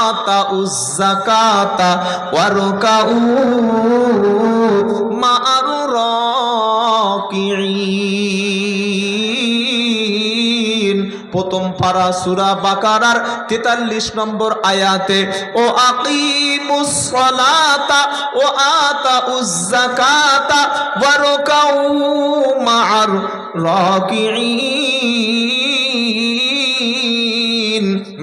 আতাউজ যাকাতা ওয়ারকাউ মা'আর রাকিঈন। প্রথম পারা সূরা বাকারার 43 নম্বর আয়াতে ও আকিমুস সালাতা ওয়া আতাউজ যাকাতা ওয়ারকাউ মা'আর রাকিঈন।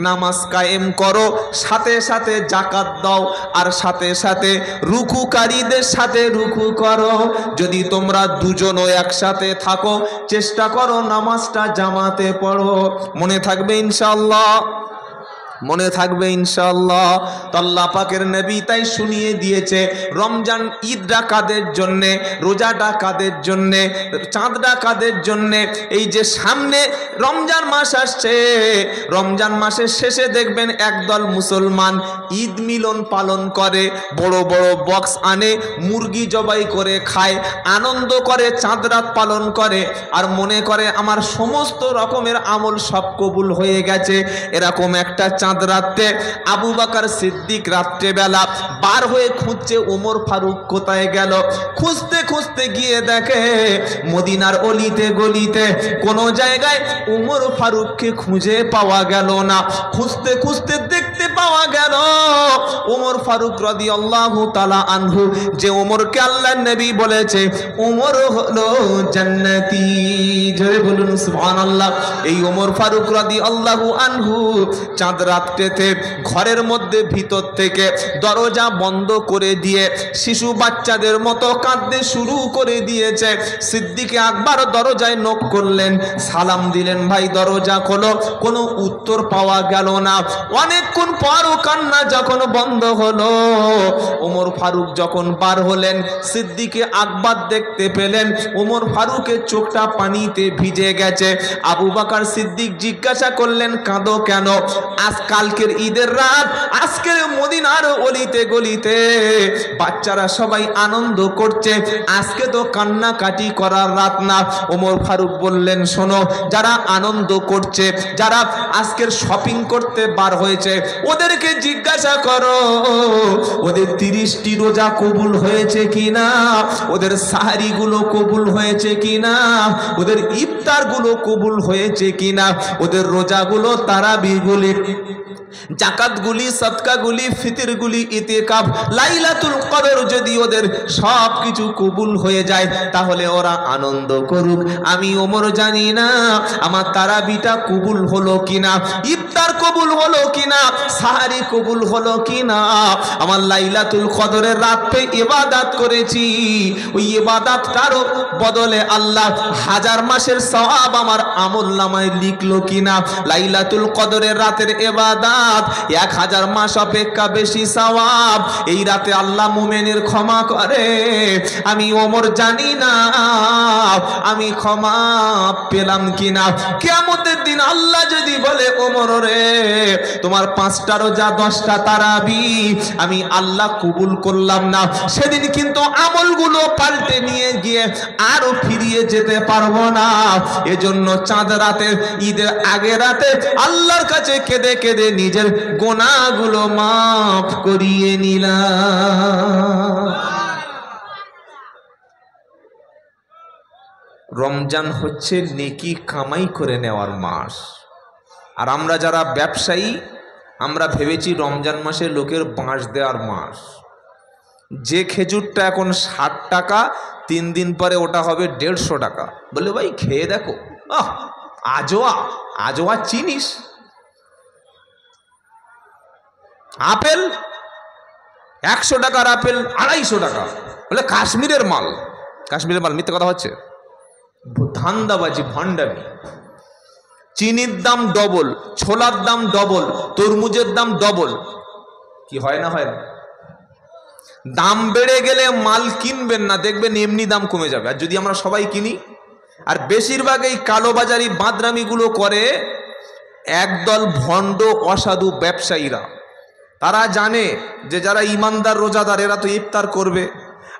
নামাজ কায়েম করো, সাথে সাথে যাকাত দাও, আর সাথে সাথে রুকুকারীদের সাথে রুকু করো। যদি তোমরা দুজনও একসাথে থাকো, চেষ্টা করো নামাজটা জামাতে পড়ো। মনে থাকবে ইনশাআল্লাহ, মনে থাকবে ইনশাআল্লাহ। তো আল্লাহ পাকের নবী তাই শুনিয়ে দিয়েছে রমজান ঈদটা কাদের জন্যে, রোজাটা কাদের জন্যে, চাঁদটা কাদের জন্যে। এই যে সামনে রমজান মাস আসছে, রমজান মাসের শেষে দেখবেন একদল মুসলমান ঈদ মিলন পালন করে, বড় বড় বক্স আনে, মুরগি জবাই করে খায়, আনন্দ করে, চাঁদ রাত পালন করে, আর মনে করে আমার সমস্ত রকমের আমল সব কবুল হয়ে গেছে। এরকম একটা চাঁদ রাতে আবু বকর সিদ্দিক রাত্রেবেলা বার হয়ে খুঁজছে ওমর ফারুক কোথায় গেল। খুঁজতে খুঁজতে গিয়ে দেখে মদিনার অলিতে গলিতে কোনো জায়গায় ওমর ফারুককে খুঁজে পাওয়া গেল না। খুঁজতে খুঁজতে দেখতে পাওয়া গেল ওমর ফারুক রাদিয়াল্লাহু তাআলা আনহু, যে ওমরকে আল্লাহর নবী বলেছে ওমর হলো জান্নাতি। জোরে বলুন সুবহানাল্লাহ। এই ওমর ফারুক রাদিয়াল্লাহু আনহু চাঁদ রাত্রেতে ঘরের মধ্যে ভিতর থেকে দরজা বন্ধ করে দিয়ে শিশু বাচ্চাদের মতো কাঁদতে শুরু করে দিয়েছে। সিদ্দিকে আকবর দরজায় নক করলেন, সালাম দিলেন, ভাই দরজা খোলো। কোনো উত্তর পাওয়া গেল না। অনেকক্ষণ পরও কান্না যখন বন্ধ হলো, ওমর ফারুক যখন বার হলেন, সিদ্দিকে আকবর দেখতে পেলেন ওমর ফারুকের চোখটা পানিতে ভিজে গেছে। আবু বকর সিদ্দিক জিজ্ঞাসা করলেন, কাঁদো কেন? কালকের ঈদের রাত, আজকের মদিনার অলিতে গলিতে বাচ্চারা সবাই আনন্দ করছে, আজকে তো কান্নাকাটি করার রাত না। ওমর ফারুক বললেন, শোনো, যারা আনন্দ করছে, যারা আজকের শপিং করতে বার হয়েছে, ওদেরকে জিজ্ঞাসা করো ওদের 30টি রোজা কবুল হয়েছে কিনা, ওদের সাহারিগুলো কবুল হয়েছে কিনা, ওদের ইফতারগুলো কবুল হয়েছে কিনা, ওদের রোজাগুলো তারাবিগুলি, জাকাতগুলি, সদকাগুলি, ফিতরগুলি, ইতিকাফ, লাইলাতুল কদর যদি ওদের সব কিছু কবুল হয়ে যায়, তাহলে ওরা আনন্দ করুক। আমি ওমর জানি না আমার তারাবিটা কবুল হলো কিনা, ইফতার কবুল হলো কিনা, সাহারি কবুল হলো কিনা। আমার লাইলাতুল কদরের রাতে ইবাদত করেছি, ওই ইবাদতটারও বদলে আল্লাহ 1000 মাসের সওয়াব আমার আমলনামায় লিখলো কিনা। লাইলাতুল কদরের রাতের ইবাদত 1000 মাস অপেক্ষা বেশি সওয়াব। এই রাতে আল্লাহ মুমিনের ক্ষমা করে। আমি ওমর জানি না আমি ক্ষমা পেলাম কিনা। কিয়ামতের দিন আল্লাহ যদি বলে, ওমর রে তোমার 5টা রোজা 10টা তারাবি আমি আল্লাহ কবুল করলাম না, সেদিন কিন্তু আমলগুলো পাল্টে নিয়ে গিয়ে আরো ফিরিয়ে যেতে পারবো না। এজন্য চাঁদ রাতে, ঈদের আগে রাতে আল্লাহর কাছে কেঁদে কেঁদে নিজের গুনাহগুলো মাফ করিয়ে নিলাম। রমজান হচ্ছে নেকি কামাই করে নেওয়ার মাস। আর আমরা যারা ব্যবসায়ী, আমরা ভেবেছি রমজান মাসে লোকের বাঁশ দেওয়ার মাস। যে খেজুরটা এখন 60 টাকা, 3 দিন পরে ওটা হবে 150 টাকা। বলে ভাই খেয়ে দেখো, আজোয়া, আজোয়া চিনিস? আপেল 100 টাকার আপেল 250 টাকা। বলে কাশ্মীরের মাল, কাশ্মীরের মাল। মিথ্যে কথা হচ্ছে, ধান্দাবাজি, ভণ্ডামি। চিনির দাম ডবল, ছোলার দাম ডবল, তরমুজের দাম ডবল। কি হয় না? হয় না? দাম বেড়ে গেলে মাল কিনবেন না, দেখবেন এমনি দাম কমে যাবে। আর যদি আমরা সবাই কিনি, আর বেশিরভাগ এই কালোবাজারি বাদরামিগুলো করে একদল ভণ্ড অসাধু ব্যবসায়ীরা। তারা জানে যে যারা ইমানদার রোজাদার এরা তো ইফতার করবে,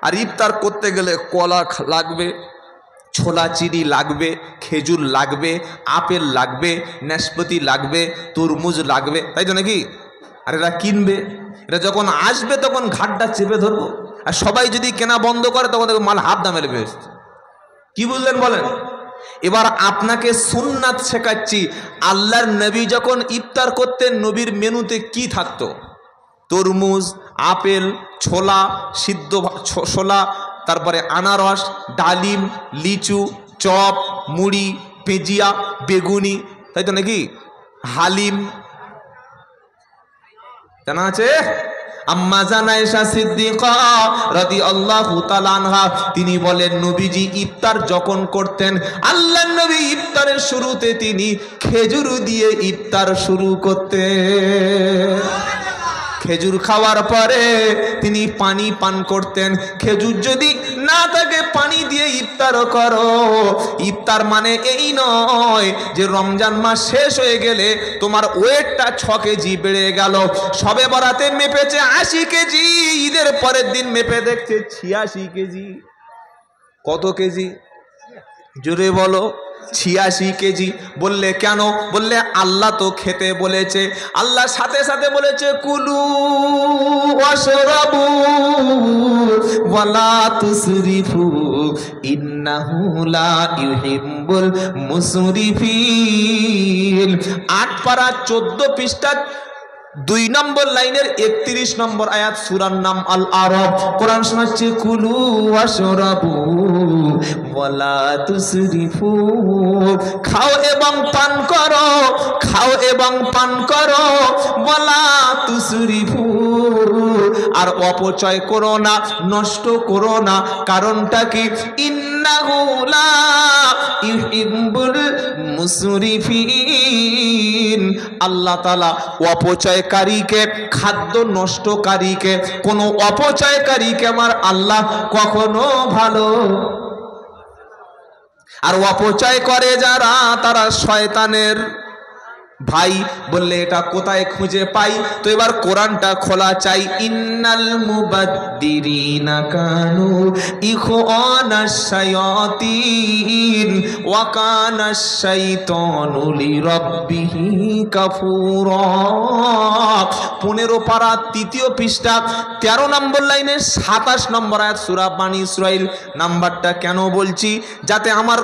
আর ইফতার করতে গেলে কলা লাগবে, ছোলা চিনি লাগবে, খেজুর লাগবে, আপেল লাগবে, নাশপাতি লাগবে, তরমুজ লাগবে, তাই তো নাকি? আর এরা কিনবে, এরা যখন আসবে তখন ঘাটটা চেপে ধরবো, আর সবাই যদি কেনা বন্ধ করে তখন দেখো মাল হাফ দামে লেগে এসছে। কি বুঝলেন বলেন? এবার আপনাকে সুন্নাত শেখাচ্ছি। আল্লাহর নবী যখন ইফতার করতেন, নবীর মেনুতে কি থাকতো? তরমুজ, আপেল, ছোলা, সিদ্ধ ছোলা, তারপরে আনারস, ডালিম, লিচু, চপ, মুড়ি, পেঁজিয়া, বেগুনি, তাই তো নাকি? হালিম জানা আছে? আম্মা জান আয়েশা সিদ্দিকা রাদিয়াল্লাহু তাআলা আনহা তিনি বলেন, নবীজি ইফতার যখন করতেন, আল্লাহর নবী ইফতারের শুরুতে তিনি খেজুর দিয়ে ইফতার শুরু করতেন। খেজুর খাওয়ার পরে তিনি পানি পান করতেন। খেজুর যদি না থাকে পানি দিয়ে ইফতার করো। ইফতার মানে এই নয় যে রমজান মাস শেষ হয়ে গেলে তোমার ওয়েটটা 6 কেজি বেড়ে গেল। সবে বরাতে মেপেছে 80 কেজি, ঈদের পরের দিন মেপে দেখছে 86 কেজি। কত কেজি? জোরে বলো। 86 কেজি। বললে কেন? বললে আল্লাহ তো খেতে বলেছে, আল্লাহ সাথে সাথে বলেছে কুলু ওয়াশরাবু ওয়ালা তুসরিফু ইন্নাহু লা ইউহিব্বুল মুসরিফিন। 8 পারা 14 পৃষ্ঠা 2 নম্বর লাইনের 31 নম্বর আয়াত, সূরার নাম আল আরাফ। কোরআন শোনাচ্ছে কুলু ওয়াশরাবু ওয়ালা তুসরিফু, খাও এবং পান করো, খাও এবং পান করো, ওয়ালা তুসরিফু, আর অপচয় করো না, নষ্ট করো না। কারণটা কি? ইন্নাহু লা ইউহিব্বুল মুসরিফিন। আল্লাহ তাআলা অপচয়কারীকে, খাদ্য নষ্টকারীকে, কোনো অপচয়কারীকে আমার আল্লাহ কখনো ভালো। আর অপচয় করে যারা, তারা শয়তানের ভাই। বললে এটা কোথায় খুঁজে পাই? তো এবার কোরআনটা খোলা চাই। ইন্নাল মুবাদ্দিরিনা কানু ইখওয়ানাশ শায়াতিন ওয়া কানাশ শাইতানু লিরাব্বিহি কাফুরা। 15 পারা 3 পৃষ্ঠা 13 নম্বর লাইনে 27 নম্বর আয়াত, সূরা বানী ইসরাইল। নাম্বারটা কেন বলছি? যাতে আমার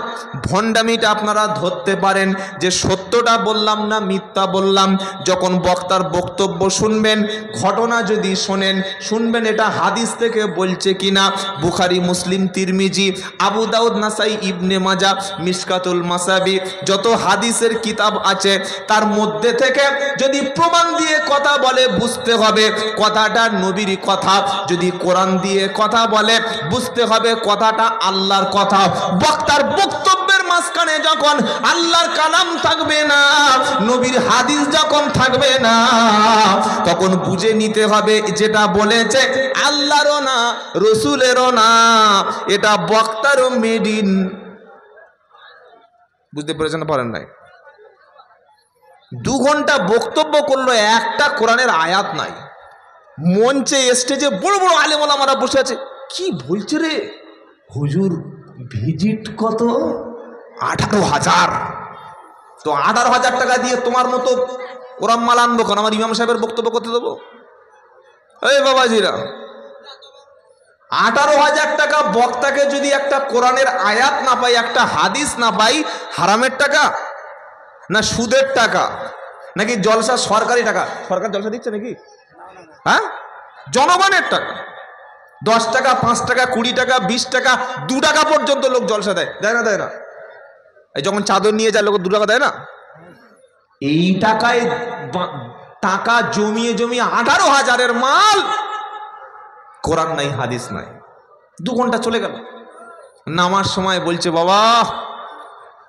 ভণ্ডামিটা আপনারা ধরতে পারেন যে সত্যটা বললাম না মিথ্যা বললাম। যখন বক্তার বক্তব্য শুনবেন, ঘটনা যদি শোনেন, শুনবেন এটা হাদিস থেকে বলছে কিনা। বুখারী, মুসলিম, তিরমিজি, আবু দাউদ, নাসাই, ইবনে মাজাহ, মিশকাতুল মাসাবি, যত হাদিসের কিতাব আছে তার মধ্যে থেকে যদি প্রমাণ দিয়ে কথা বলে বুঝতে হবে কথাটা নবীর কথা। যদি কোরআন দিয়ে কথা বলে বুঝতে হবে কথাটা আল্লাহর কথা। বক্তার বক্তব্যের মাঝখানে যখন আল্লাহর কালাম থাকবে না, নবীর হাদিস যখন থাকবে না, তখন বুঝে নিতে হবে যেটা বলেছে আল্লাহরও না, রসুলেরও না, এটা বক্তারও মেডিন। বুঝতে পেরেছেন? পারেন নাই? 2 ঘন্টা বক্তব্য করলো, একটা কোরআনের আয়াত নাই। মঞ্চে স্টেজে বড় বড় আলেম ওলামারা বসে আছে। কি বলছে রে হুজুর? ভিজিট কত? 18,000। তো 18,000 টাকা দিয়ে তোমার মতো কোরআন মাল আনবো কেন? আমার ইমাম সাহেবের বক্তব্য করতে দেবো? এই বাবাজিরা, 18,000 টাকা বক্তাকে যদি একটা কোরআনের আয়াত না পাই, একটা হাদিস না পাই, হারামের টাকা না সুদের টাকা নাকি জলসা সরকারি টাকা? সরকার জলসা দিচ্ছে নাকি? হ্যাঁ, জনগণের টাকা। 10 টাকা, 5 টাকা, 20 টাকা, 20 টাকা, 2 টাকা পর্যন্ত লোক জলসা দেয়। দেয় না? দেয় না? এই যখন চাদর নিয়ে যায় লোক 2 টাকা দেয় না? এই টাকায় টাকা জমিয়ে জমিয়ে 18,000-এর মাল। কোরআন নাই, হাদিস নাই। 2 ঘন্টা চলে গেল। নামার সময় বলছে বাবা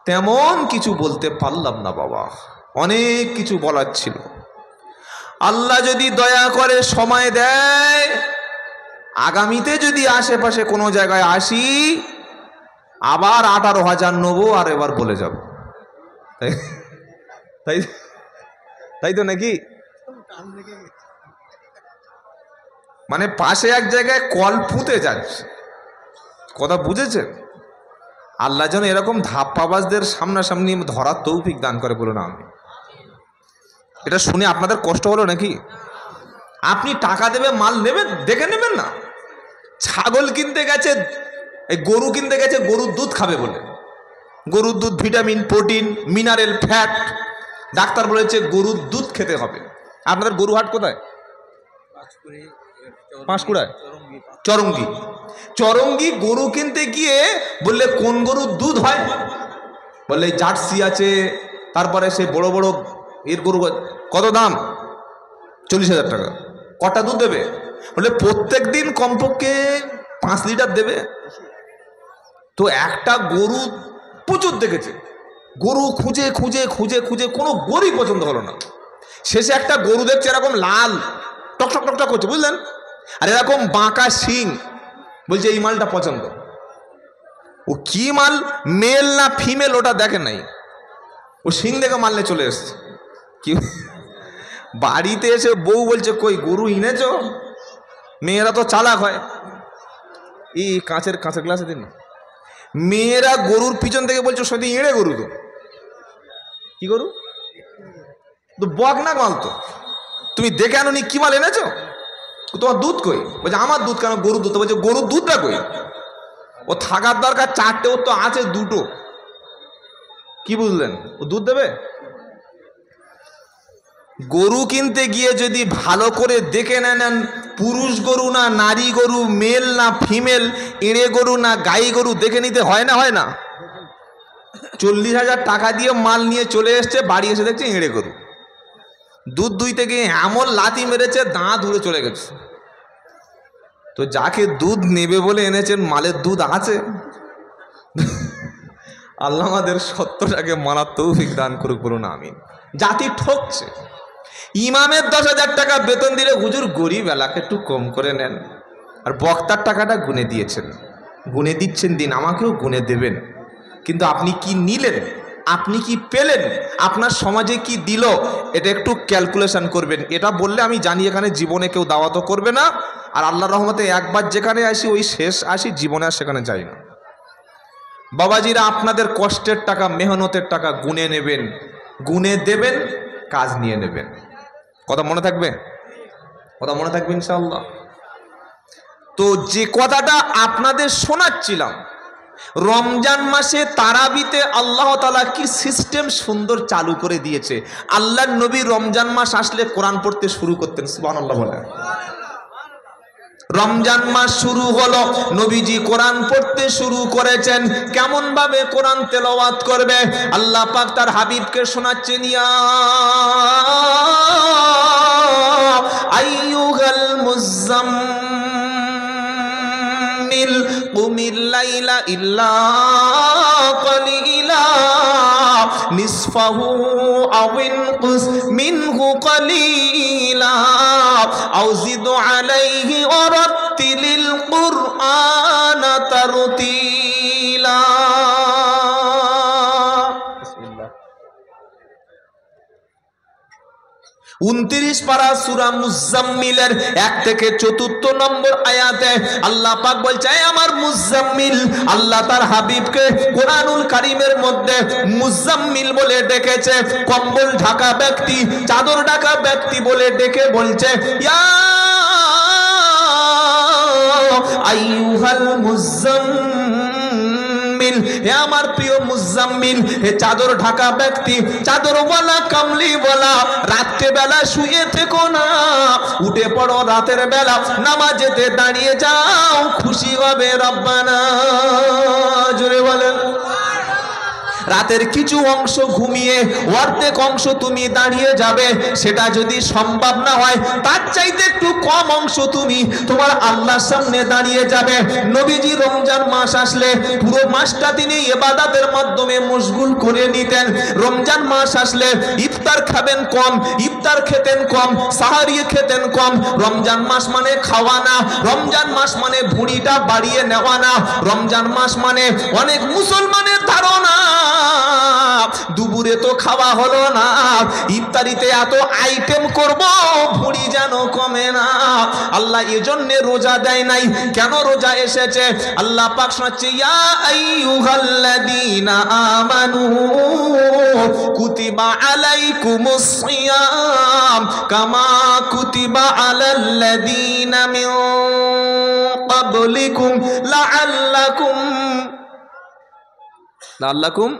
তেমন কিছু বলতে পারলাম না বাবা, অনেক কিছু বলার ছিল। আল্লাহ যদি দয়া করে সময় দেয়, আগামীতে যদি আশেপাশে কোনো জায়গায় আসি, আবার 18,000 নেবো, আর এবার বলে যাব। তাই তাই তো নাকি? মানে পাশে এক জায়গায় কল ফুটে যাচ্ছে। কথা বুঝেছেন? আল্লাহ যেন এরকম ধাপ্পাবাজদের সামনাসামনি ধরার তৌফিক দান করে বলো না। আমি এটা শুনে আপনাদের কষ্ট হলো নাকি? আপনি টাকা দেবে মাল নেবেন, দেখে নেবেন না। ছাগল কিনতে গেছে, এই গরু কিনতে গেছে গরুর দুধ খাবে বলে, গরুর দুধ vitamin, protein, mineral, fat, doctor বলেছে গরুর দুধ খেতে হবে। আপনাদের গরু হাট কোথায়? পাঁশকুড়ায়, চরঙ্গি। চরঙ্গি গরু কিনতে গিয়ে বললে কোন গরুর দুধ হয়, বললে জার্সি আছে, তারপরে সে বড় বড় এর গরু। কত দাম? 40,000 টাকা। কটা দুধ দেবে? বললে প্রত্যেক দিন কমপক্ষে 5 লিটার দেবে। তো একটা গরু প্রচুর দেখেছে, গরু খুঁজে খুঁজে খুঁজে খুঁজে কোনো গরুই পছন্দ হলো না। শেষে একটা গরু দেখছে এরকম লাল টকটক টকটক করছে, বুঝলেন, আর এরকম বাঁকা শিং, বলছে এই মালটা পছন্দ। ও কি মাল, মেল না ফিমেল ওটা দেখে নাই, ও শিং দেখে মারলে চলে এসছে। কি বাড়িতে এসে বউ বলছে কই গরু এনেছ? মেয়েরা তো চালাক হয়, এই কাঁচের গ্লাসে দিন না। মেয়েরা গরুর পিছন থেকে বলছে সত্যি এড়ে গরু, তো কি গরু, তো বক না মাল, তো তুমি দেখে আনোনি, কি মাল এনেছো? তোমার দুধ কই? বলছে আমার দুধ কেন, গরুর দুধ। বলছে গরুর দুধটা কই? ও থাকার দরকার 4টে, ওর তো আছে 2টো। কি বুঝলেন? ও দুধ দেবে? গরু কিনতে গিয়ে যদি ভালো করে দেখে নেন পুরুষ গরু না নারী গরু, মেল না ফিমেল, এড়ে গরু না গাই গরু, দেখে নিতে হয় না? হয় না? 40,000 টাকা দিয়ে মাল নিয়ে চলে এসছে, বাড়ি এসে দেখছে এড়ে গরু। দুধ দুইতে গিয়ে এমন লাথি মেরেছে দাঁত উড়ে চলে গেছে। তো যাকে দুধ নেবে বলে এনেছেন, মালের দুধ আছে। আল্লাহ আমাদের সত্যটাকে মানার তৌফিক দান করুক, বলুন আমিন। জাতি ঠকছে। ইমামের 10,000 টাকা বেতন দিলে হুজুর গরিব এলাকা একটু কম করে নেন, আর বক্তার টাকাটা গুনে দিয়েছেন, গুনে দিচ্ছেন, দিন, আমাকেও গুনে দেবেন। কিন্তু আপনি কি নিলেন, আপনি কি পেলেন, আপনার সমাজে কি দিল, এটা একটু ক্যালকুলেশন করবেন। এটা বললে আমি জানি এখানে জীবনে কেউ দাওয়াতও করবে না, আর আল্লাহর রহমতে একবার যেখানে আসি ওই শেষ আসি, জীবনে আর সেখানে যাই না। বাবাজিরা, আপনাদের কষ্টের টাকা, মেহনতের টাকা গুনে নেবেন, গুনে দেবেন, কাজ নিয়ে নেবেন। কথা মনে থাকবে? কথা মনে থাকবে ইনশাআল্লাহ। তো যে কথাটা আপনাদের শোনাচ্ছিলাম, রমজান মাসে তারাবিতে আল্লাহ তাআলা কি সিস্টেম সুন্দর চালু করে দিয়েছে। আল্লাহর নবী রমজান মাস আসলে কোরআন পড়তে শুরু করতেন, সুবহানাল্লাহ বলে। রমজান মাস শুরু হলো, নবীজি কোরআন পড়তে শুরু করেছেন। কেমন ভাবে কোরআন তেলাওয়াত করবে, আল্লাহ পাক তার হাবিবকে শোনাচ্ছেন, ইয়া আইয়ুহাল মুযাম্মিল কুমিল লাইলা ইল্লা কালিলা নিসফাহু আও ইনকুস মিনহু কালিলা আও জিদ আলাইহি ওয়া রাত্তিলিল কুরআনা তারতিলা। 29 পারা সূরা মুজাম্মিলের 1 থেকে 4 নম্বর আয়াতে আল্লাহ পাক বলছে, আমার মুজাম্মিল, আল্লাহ তার হাবিবকে কোরআনুল কারীমের মধ্যে মুজাম্মিল বলে ডেকেছে। কম্বল ঢাকা ব্যক্তি, চাদর ঢাকা ব্যক্তি বলে ডেকে বলছে, ইয়া আইয়ুহাল মুজাম্মিল, হে আমার প্রিয় মুজাম্মিল, হে চাদর ঢাকা ব্যক্তি, চাদরওয়ালা, কামলিওয়ালা, রাত্রে বেলা শুয়ে থেকো না, উঠে পড়ো রাতের বেলা, নামাজেতে দাঁড়িয়ে যাও, খুশি হবে রব্বানা। জোরে বলেন। রাতের কিছু অংশ ঘুমিয়ে অর্ধেক অংশ তুমি দাঁড়িয়ে যাবে, সেটা যদি সম্ভব না হয় তার চাইতে একটু কম অংশ তুমি তোমার আল্লাহর সামনে দাঁড়িয়ে যাবে। নবীজি রমজান মাস আসলে পুরো মাসটা তিনি ইবাদতের মাধ্যমে মশগুল করে নিতেন। রমজান মাস আসলে ইফতার খাবেন কম, ইফতার খেতেন কম, সাহারি খেতেন কম। রমজান মাস মানে খাওয়া না, রমজান মাস মানে ভুঁড়িটা বাড়িয়ে নেওয়া না, রমজান মাস মানে অনেক মুসলমানের ধারণা দুপুরে তো খাওয়া হলো না, ইফতারিতে এত আইটেম করব ভুঁড়ি যেন কমে না। আল্লাহ এজন্য রোজা দেয় নাই। কেন রোজা এসেছে? আল্লাহ পাক শোনাচ্ছে, ইয়া আইয়ুহাল্লাযীনা আমানু কুতিবা আলাইকুমুস সিয়াম কামা কুতিবা আলাল্লাযীনা মিন ক্বাবলিকুম লাআল্লাকুম।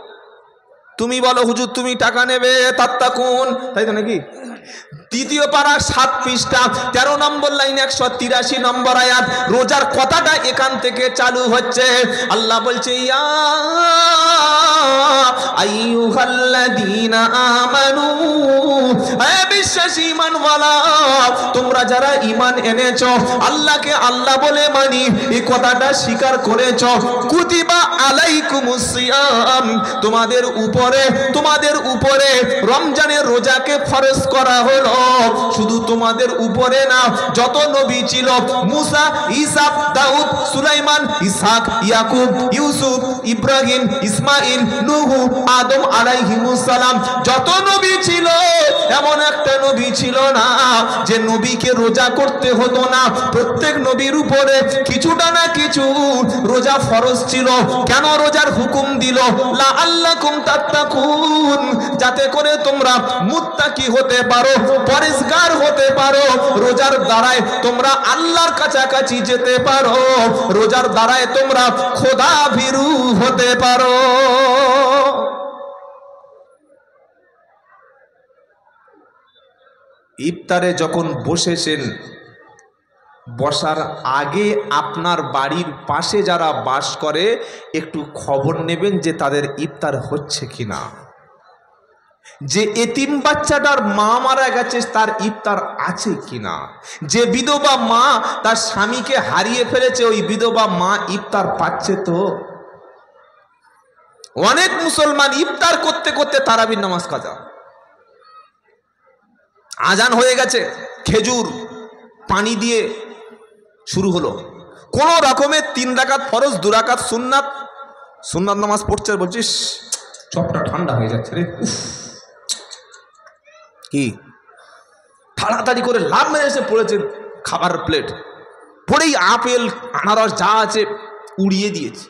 তুমি বলো হুজুর তুমি টাকা নেবে তাত্তাকুন, তাই তো নাকি? দ্বিতীয় পারা 7 পৃষ্ঠা 13 নম্বর লাইন 183 নম্বর আয়াত। রোজার কথাটা এখান থেকে চালু হচ্ছে। আল্লাহ বলছে, ইয়া আইয়ুহাল্লাযীনা আমানু, হে বিশ্বাসী ঈমানওয়ালা, তোমরা যারা ঈমান এনেছো, আল্লাহকে আল্লাহ বলে মানি, এই কথাটা স্বীকার করেছো, কুতিবা আলাইকুমুস সিয়াম, তোমাদের উপরে রমজানের রোজাকে ফরজ করা হলো। শুধু তোমাদের উপরে না, যত নবী ছিল, মুসা, ঈসা, দাউদ, সুলাইমান, ইসহাক, ইয়াকুব, ইউসুফ, ইব্রাহিম, ইসমাইল, নূহ, আদম আলাইহিমুস সালাম, যত নবী ছিল, এমন একটা নবী ছিল না যে নবীকে রোজা করতে হতো না। প্রত্যেক নবীর উপরে কিছুটা না কিছু রোজা ফরজ ছিল। কেন রোজার হুকুম দিল? লাআল্লাকুম তাত্তাকুন, যাতে করে তোমরা মুত্তাকি হতে পারো, পরেজগার হতে পারো। রোজার দ্বারায় তোমরা আল্লাহর কাছাকাছি যেতে পারো, রোজার দ্বারায় তোমরা খোদা ভীরু হতে পারো। ইফতারে যখন বসেছেন, বসার আগে আপনার বাড়ির পাশে যারা বাস করে একটু খবর নেবেন যে তাদের ইফতার হচ্ছে কিনা। যে এতিম বাচ্চাটার মা মারা গেছে তার ইফতার আছে কিনা। যে বিধবা মা তার স্বামীকে হারিয়ে ফেলেছে, ওই বিধবা মা ইফতার পাচ্ছে তো। অনেক মুসলমান ইফতার করতে করতে তারাবির নামাজ কাজা। আজান হয়ে গেছে, খেজুর পানি দিয়ে শুরু হলো, কোন রকমের 3 রাকাত ফরজ, 2 রাকাত সুন্নাত নামাজ পড়ছে। বলছিস চপটা ঠান্ডা হয়ে যাচ্ছে রে, কি তাড়াতাড়ি করে লাভ মেরে এসে পড়েছে খাবার প্লেট, পড়েই আপেল আনারস যা আছে উড়িয়ে দিয়েছে।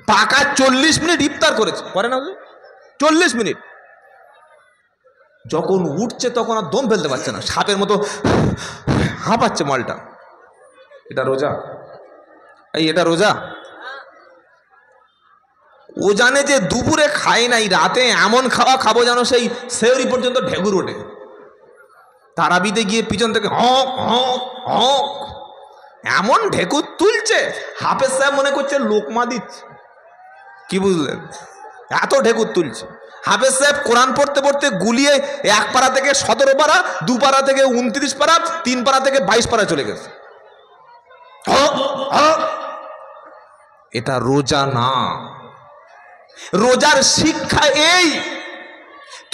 পাকা 40 মিনিট ইফতার করেছে, করে না 40 মিনিট। যখন উঠছে তখন আর দম ফেলতে পারছে না, সাপের মতো হাঁপাচ্ছে মালটা। এটা রোজা? এটা রোজা? ও জানে যে দুপুরে খায় নাই, রাতে এমন খাওয়া খাবো যেন সেই সেহরি পর্যন্ত ঢেকুর ওঠে। তারাবিতে গিয়ে পিছন থেকে হক হক হক এমন ঢেকুর তুলছে, হাফেজ সাহেব মনে করছে লোকমা দিচ্ছে। কি বুঝলেন? এত ঢেকুর তুলছে। হাফেজ সাহেব কোরআন পড়তে পড়তে গুলিয়ে 1 পারা থেকে 17 পারা, 2 পারা থেকে 29 পারা, 3 পারা থেকে 22 পারা চলে গেছে। এটা রোজা না। রোজার শিক্ষা এই,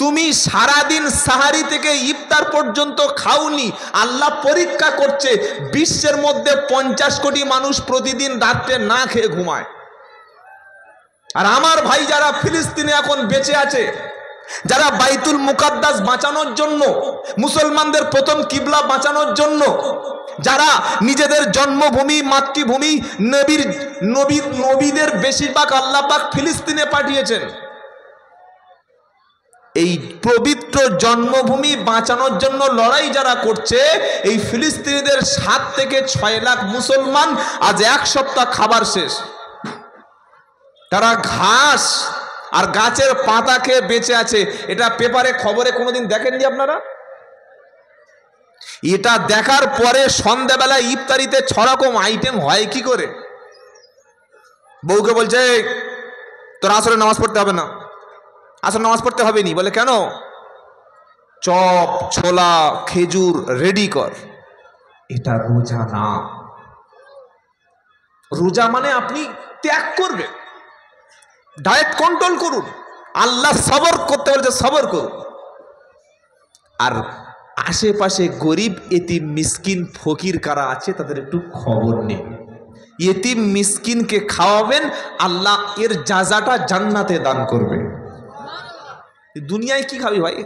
তুমি সারাদিন সাহারি থেকে ইফতার পর্যন্ত খাওনি, আল্লাহ পরীক্ষা করছে। বিশ্বের মধ্যে 50 কোটি মানুষ প্রতিদিন রাত্রে না খেয়ে ঘুমায়। আর আমার ভাই যারা ফিলিস্তিনে এখন বেঁচে আছে, যারা বাইতুল মুকাদ্দাস বাঁচানোর জন্য, মুসলমানদের প্রথম কিবলা বাঁচানোর জন্য, যারা নিজেদের জন্মভূমি, মাতৃভূমি, নবীদের বেশিরভাগ আল্লাহ পাক ফিলিস্তিনে পাঠিয়েছেন। এই পবিত্র জন্মভূমি বাঁচানোর জন্য লড়াই যারা করছে, এই ফিলিস্তিনিদের 7 থেকে 6 লাখ মুসলমান আজ 1 সপ্তাহ খাবার শেষ। তারা ঘাস আর গাছের পাতা খেয়ে বেঁচে আছে। এটা পেপারে খবরে কোনোদিন দেখেননি আপনারা? এটা দেখার পরে সন্ধ্যাবেলা ইফতারিতে 6 রকম আইটেম হয় কি করে? বউকে বলছে তোর আসরে নামাজ পড়তে হবে না, আসরে নামাজ পড়তে হবে নি। বলে কেন? চপ, ছোলা, খেজুর রেডি কর। এটা রোজা না। রোজা মানে আপনি ত্যাগ করবেন, ডায়েট কন্ট্রোল করুন। আল্লাহ সবর করতে বলছে, সবর করুন। আর আশেপাশে গরিব এতিম মিসকিন ফকির কারা আছে তাদের একটু খবর নিন। এতিম মিসকিনকে খাওয়াবেন, আল্লাহ এর জাযাটা জান্নাতে দান করবে। দুনিয়ায় কি খাবি ভাই?